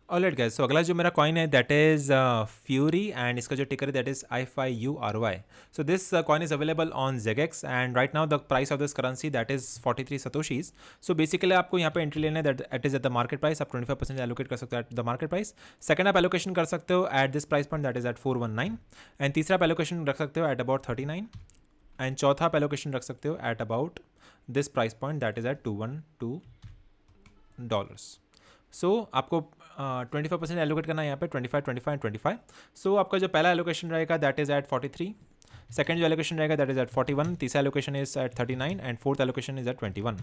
Alright guys, सो अगला जो मेरा कॉइन है दैट इज फ्यूरी एंड इसका जो टिकर है that is IFIURY. So this coin is available on Xeggex and right now the price of this currency that is 43 satoshis. So basically आपको यहाँ पे एंट्री लेना है that it is at the market price. आप 25% allocate कर सकते हो at the market price. Second आप एलोकेशन कर सकते हो at this price point that is at 419 and तीसरा आप एलोकेशन रख सकते हो एट अबाउट 39 एंड चौथा आप एलोकेशन रख सकते हो at about this price point that is at $212. So आपको 25% एलोकेट करना है यहाँ पे 25, 25 एंड 25. सो आपका जो पहला एलोकेशन रहेगा दैट इज एट 43. सेकंड जो एलोकेशन रहेगा दैट इज एट 41. तीसरा allocation is at 39 and fourth allocation is at 21.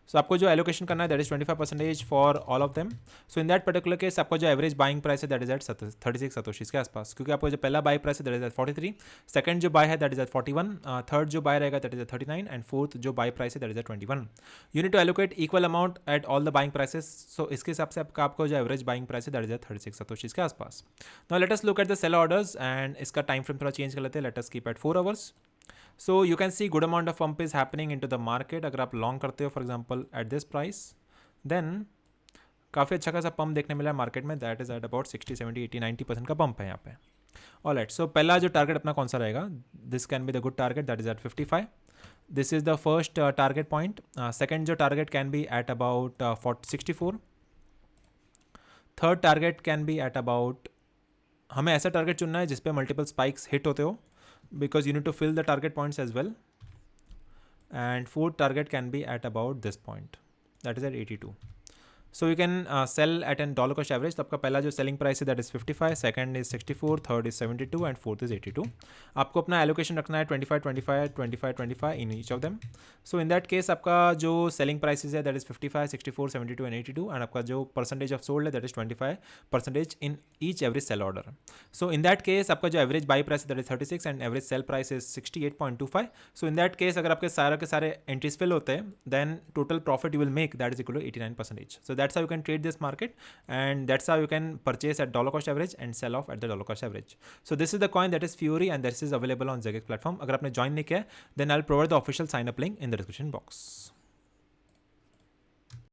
So आपको जो एलोकेशन करना है that is 25% for all of them. So in that particular case आपको जो एवरेज बाइंग प्राइस है दैट इज एट 36 सतोशीज के आसपास, क्योंकि आपको जो पहला बाई प्राइस है दैट इज एट 43. सेकंड जो बाय है दैट इज एट 41. थर्ड जो बाय रहेगा that is at 39 and fourth जो बाय प्राइस है that is at 21. You need to allocate equal amount at all the buying prices. So इसके हिसाब से आपको जो एवरेज बाइंग प्राइस है दैट इज एट 36 सतोशीज के आसपास. Now let us look at the sell orders and इसका time frame थोड़ा चेंज कर लेते हैं. Late us keep at 4 hours. So you can see good amount of pump is happening in to the market. अगर आप long करते हो for example at this price then काफ़ी अच्छा खासा पंप देखने मिला है मार्केट में. दैट इज एट अबाउट 60, 70, 80, 90% का पंप है यहाँ पे. ऑलराइट, सो पहला जो टारगेट अपना कौन सा रहेगा, this can be the good target that is at 55. This is the first target point. Second जो target can be at about 64. Third target can be at about, हमें ऐसा टारगेट चुनना है जिसपे मल्टीपल स्पाइक्स हिट होते हो because you need to fill the target points as well. And fourth target can be at about this point, that is at 82. So you can sell at an dollar cost average. तो आपका पहला जो selling price है that is 55, second is 64, third is 72 and fourth is 82. आपको अपना allocation रखना है 25, 25, 25, 25 in each of them. So in that case आपका जो सेलिंग प्राइसेस है दैट इज 55, 64, 72 एंड 82 एंड आपका जो परसेंटेज ऑफ सोल्ड है that is 25% in each average sell order. So in that case आपका जो एवरेज बाई प्राइस है that is 36 and average sell price is 68.25. So in that case अगर आपके सारे entries fill होते हैं then total profit you will make that is equal to 89%. So that's how you can trade this market and that's how you can purchase at dollar cost average and sell off at the dollar cost average. So this is the coin that is Fury and this is available on Zegex platform. अगर आपने join नहीं किया then I'll provide the official sign up link in the description box.